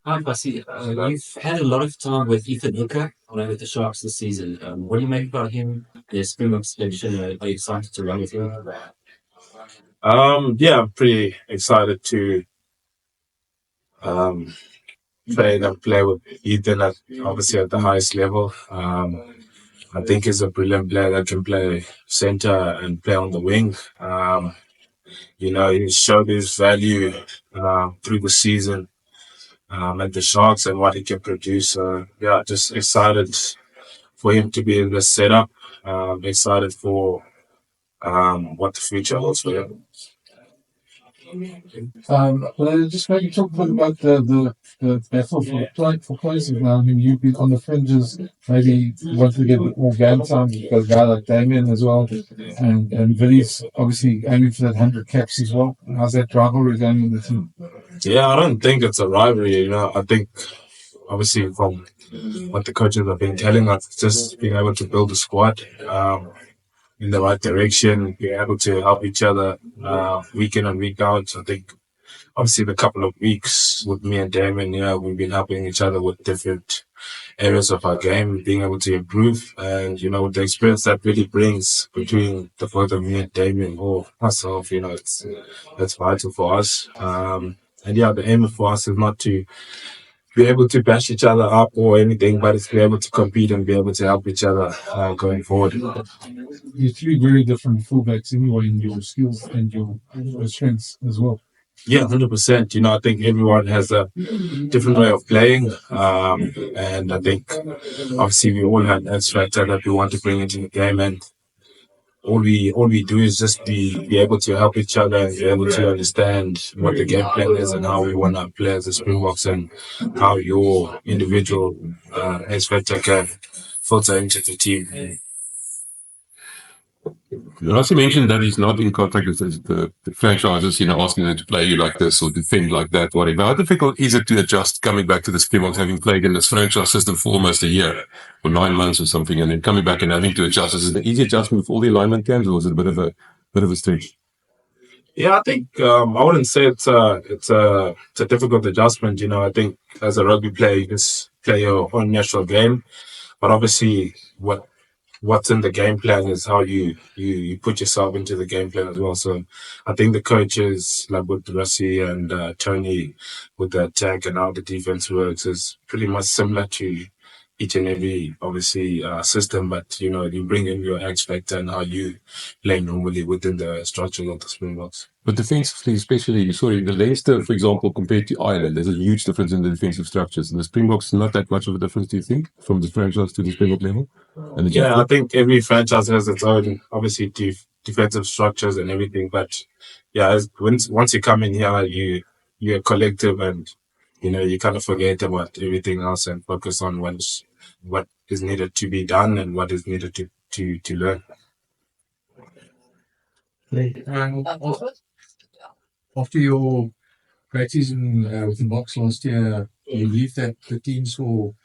Hi, Fassi. You've had a lot of time with Ethan Hooker with the Sharks this season. What do you make about him? The Springbok selection. Are you excited to run with him? Yeah, I'm pretty excited to um, play with Ethan at obviously at the highest level. I think he's a brilliant player that can play center and play on the wing. He showed his value through the season at the Sharks and what he can produce. Yeah, just excited for him to be in the setup. Excited for what the future holds for him. Well, just maybe talk a bit about the battle for places now. I mean, you've been on the fringes. Maybe want to get a bit more game time. You've got a guy like Damien as well, and Willie's obviously aiming for that 100 caps as well. How's that rivalry going in the team? Yeah, I don't think it's a rivalry. I think obviously from what the coaches have been telling us, just being able to build a squad in the right direction, being able to help each other week in and week out. I think obviously the couple of weeks with me and Damon, we've been helping each other with different areas of our game, being able to improve. And, with the experience that really brings between the both of me and Damien or myself, it's vital for us. And yeah, the aim for us is not to be able to bash each other up or anything, but it's be able to compete and be able to help each other going forward. You're three very different fullbacks anyway in your skills and your strengths as well. Yeah, 100%. I think everyone has a different way of playing. And I think obviously we all have that factor that we want to bring into the game. And all we do is just be able to help each other and be able to understand what the game plan is and how we want to play as a Springboks and how your individual X factor can filter into the team. You also mentioned that he's not in contact with the franchises, asking them to play you like this or defend like that, whatever. How difficult is it to adjust coming back to the Springboks, having played in this franchise system for almost a year or 9 months or something, and then coming back and having to adjust? Is it an easy adjustment with all the alignment camps, or was it a bit of a stretch? Yeah, I think I wouldn't say it's a difficult adjustment. I think as a rugby player, you just play your own natural game, but obviously what's in the game plan is how you put yourself into the game plan as well. So I think the coaches like with Russi and Tony with the attack and how the defense works is pretty much similar to each and every obviously system, but you bring in your X factor and how you play normally within the structure of the Springboks. But defensively, especially, sorry, the Leinster, for example, compared to Ireland, there's a huge difference in the defensive structures. And the Springboks, not that much of a difference, do you think, from the franchise to the Springbok level? Yeah, I think every franchise has its own, obviously, defensive structures and everything. But yeah, once you come in here, you're a collective and, you kind of forget about everything else and focus on what is needed to be done and what is needed to learn. After your great season with the Box last year, you believe that the teams will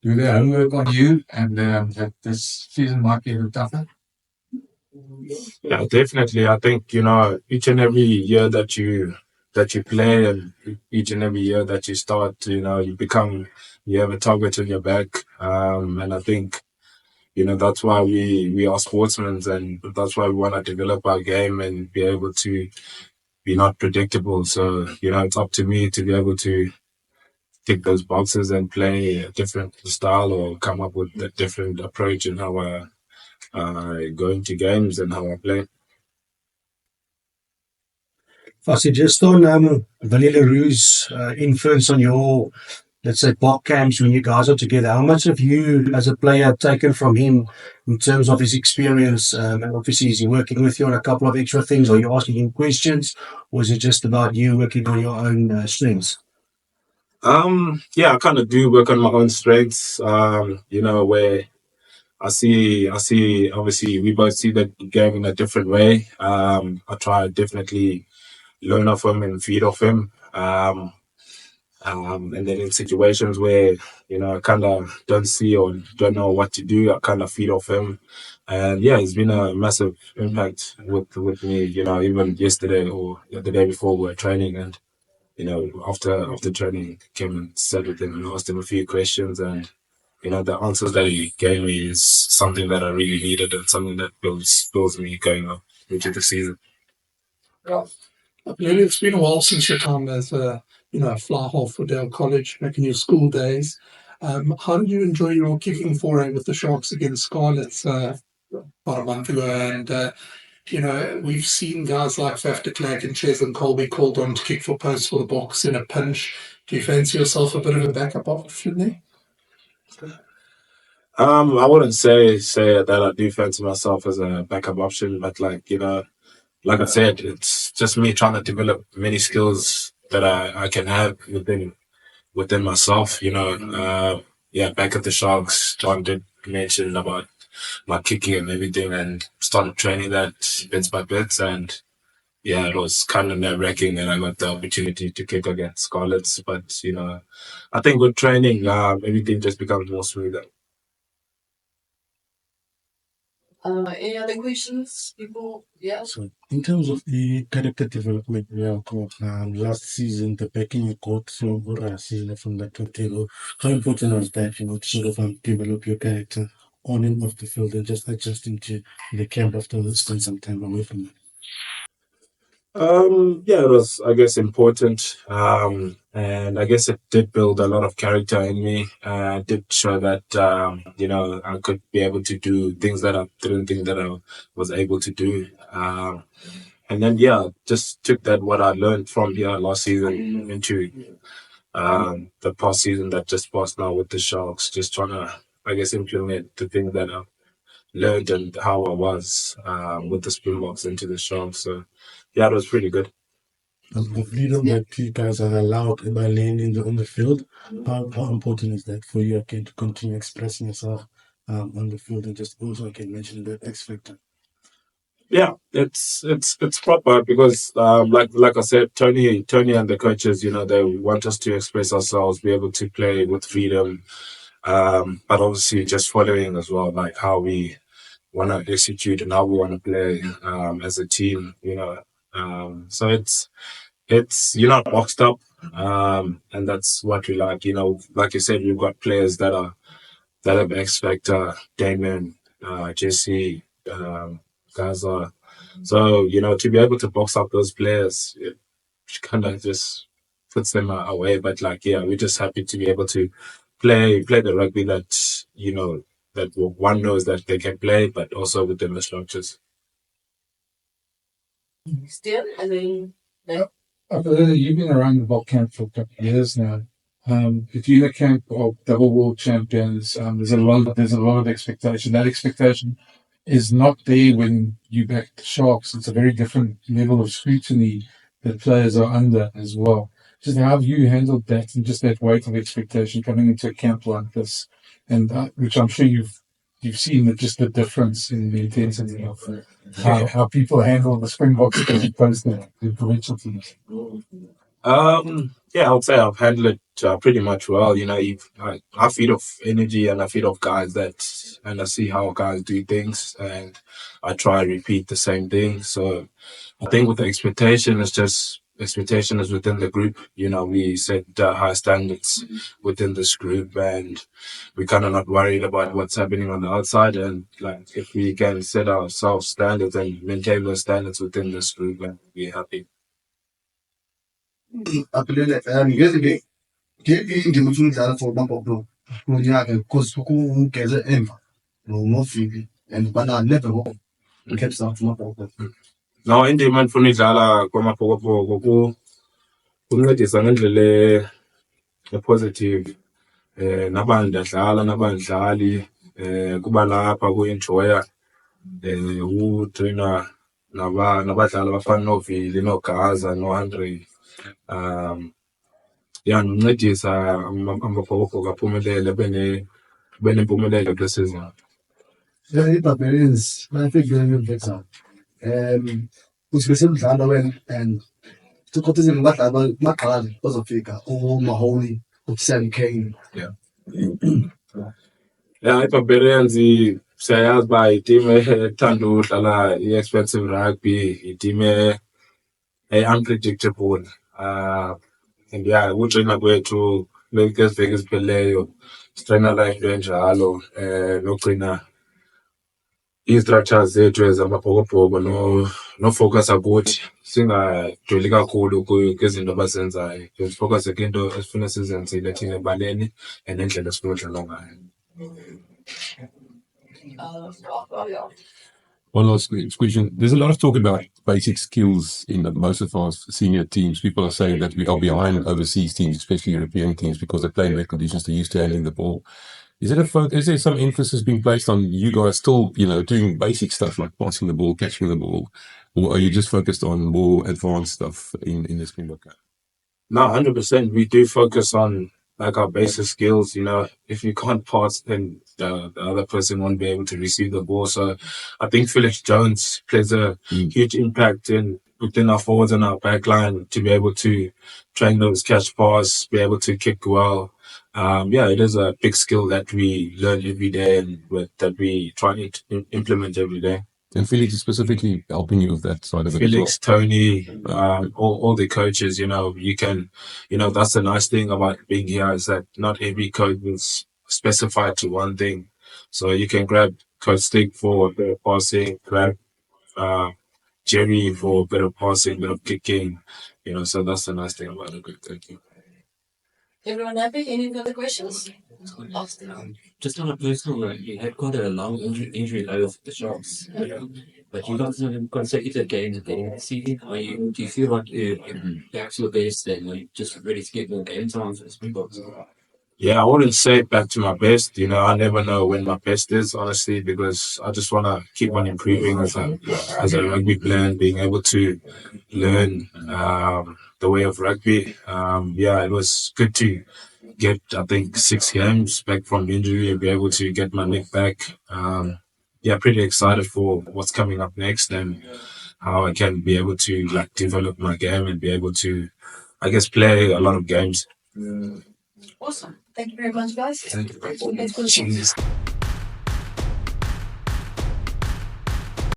do their homework on you and that this season might be a bit tougher? Yeah, definitely. I think, each and every year that you play and each and every year that you start, you have a target on your back. And I think, that's why we are sportsmen and that's why we want to develop our game and be able to be not predictable. So, it's up to me to be able to tick those boxes and play a different style or come up with a different approach in how I go into games and how I play. Fassi, just on Willie le Roux's influence on your, let's say, Bok camps when you guys are together, how much have you as a player taken from him in terms of his experience? And obviously, is he working with you on a couple of extra things? Are you asking him questions? Or is it just about you working on your own strengths? Yeah, I kind of do work on my own strengths, where I see, obviously, we both see the game in a different way. I try to definitely learn off him and feed off him. And then in situations where, I kind of don't see or don't know what to do, I kind of feed off him. And yeah, it's been a massive impact with me, even yesterday or the day before we were training. And after training, came and sat with him and asked him a few questions, and the answers that he gave me is something that I really needed and something that builds me going up into the season. Yeah. Aphelele, it's been a while since your time as a fly half for Dale College back in your school days. How did you enjoy your kicking foray with the Sharks against Scarlets about a month ago? And we've seen guys like Faf de Klerk and Ches and Colby called on to kick for posts for the Boks in a pinch. Do you fancy yourself a bit of a backup option there? I wouldn't say that I do fancy myself as a backup option, but like I said, it's just me trying to develop many skills that I can have within myself. Back at the Sharks, John did mention about my kicking and everything, and started training that bits by bits. And it was kind of nerve-wracking that I got the opportunity to kick against Scarlets. But I think with training, everything just becomes more smoother. Any other questions, people? Yeah. So, in terms of the character development, last season, the backing you got from season from that table, how important was that, to sort of develop your character on and off the field and just adjusting to the camp after spend some time away from it? It was, I guess, important. And I guess it did build a lot of character in me. It did show that, I could be able to do things that I didn't think that I was able to do. And then, just took what I learned from here last season into the past season that just passed now with the Sharks, just trying to, I guess, implement the things that I learned and how I was with the Springboks into the Sharks. So, it was pretty good. The freedom that you guys are allowed by landing on the field, how important is that for you again to continue expressing yourself on the field and just also again mentioning that X factor? Yeah, it's proper because like I said, Tony and the coaches, they want us to express ourselves, be able to play with freedom, but obviously just following as well, like how we want to execute and how we want to play as a team, so it's you're not boxed up, and that's what we like. Like you said, we've got players that have X Factor, Damon, Jesse, Gaza. So to be able to box up those players, it kind of just puts them away. But we're just happy to be able to play the rugby that that one knows that they can play, but also within the structures. Still, You've been around the Bok camp for a couple of years now. If you're in a camp of double world champions, there's a lot of expectation. That expectation is not there when you back the Sharks. It's a very different level of scrutiny that players are under as well. Just how have you handled that and just that weight of expectation coming into a camp like this, and which I'm sure you've seen just the difference in the intensity of how people handle the Springboks as opposed to the provincial teams. I would say I've handled it pretty much well. I feed off energy and I feed off guys and I see how guys do things and I try to repeat the same thing. So I think with the expectation is within the group. We set high standards within this group and we're kind of not worried about what's happening on the outside. And if we can set ourselves standards and maintain those standards within this group, then we're happy. Aphelele, yesterday, indima udlala for Bamboo kunyaka because ukugeze emva nofiki and bana never go kept stuff from Bamboo. No, indima endifuna idlala kwamabhokobhoko kuncedisa ngendlela e-positive. Nabanye ndiyadlala nabadlali kuba lapha ku-enjoya utrina nabadlali abafana noVillie noGaza noAndre noncedisa amabhokobhoko aphumelele abe nempumelelo kule season. The Barbarians, I think they're going to get some. Usibesemdlala wena and tukhothi badlala maqala bazofika Mahoney, Sam Kane. iBarbarians siyayazi uba iteam ethanda udlala i-expensive rugby, iteam unpredictable. and yeah, ukutreyina kwethu funeka eziveki ezipheleleyo sitreyinala into enjalo nogcina ii-structures zethu ezamabhokobhoko nofokhasa kuthi singadweli kakhulu kwizinto abazenzayo. Sifokhase kwinto esifuna sizenzile thina ebaleni and nendlela esifuna udlala ngayo. One last question. There's a lot of talk about basic skills in most of our senior teams. People are saying that we are behind overseas teams, especially European teams, because they play in wet conditions, they're used to handling the ball. Is there some emphasis being placed on you guys still, doing basic stuff like passing the ball, catching the ball, or are you just focused on more advanced stuff in the Springbok? No, 100%. We do focus on like our basic skills. If you can't pass, then the other person won't be able to receive the ball. So I think Felix Jones plays a huge impact within our forwards and our back line to be able to train those catch pass, be able to kick well. It is a big skill that we learn every day and that we try to implement every day. And Felix is specifically helping you with that side of it. Felix, as well. Tony, all the coaches, you can, that's the nice thing about being here is that not every coach is specified to one thing. So you can grab Coach Stick for a bit of passing, grab Jerry for a bit of passing, bit of kicking, so that's the nice thing about it. Good, thank you. Everyone happy? Any further questions? Just on a personal note, you had quite a long injury layoff with the Sharks, but you got some consecutive games at the end of the season. Do you feel like you're back to your best and you're just ready to get more game time for the Springboks? Yeah, I wouldn't say back to my best. I never know when my best is, honestly, because I just want to keep on improving as a rugby player and being able to learn the way of rugby. It was good to get, I think, 6 games back from injury and be able to get my neck back. Pretty excited for what's coming up next and how I can be able to develop my game and be able to, I guess, play a lot of games. Awesome. Thank you very much, guys. Thank you. Next question.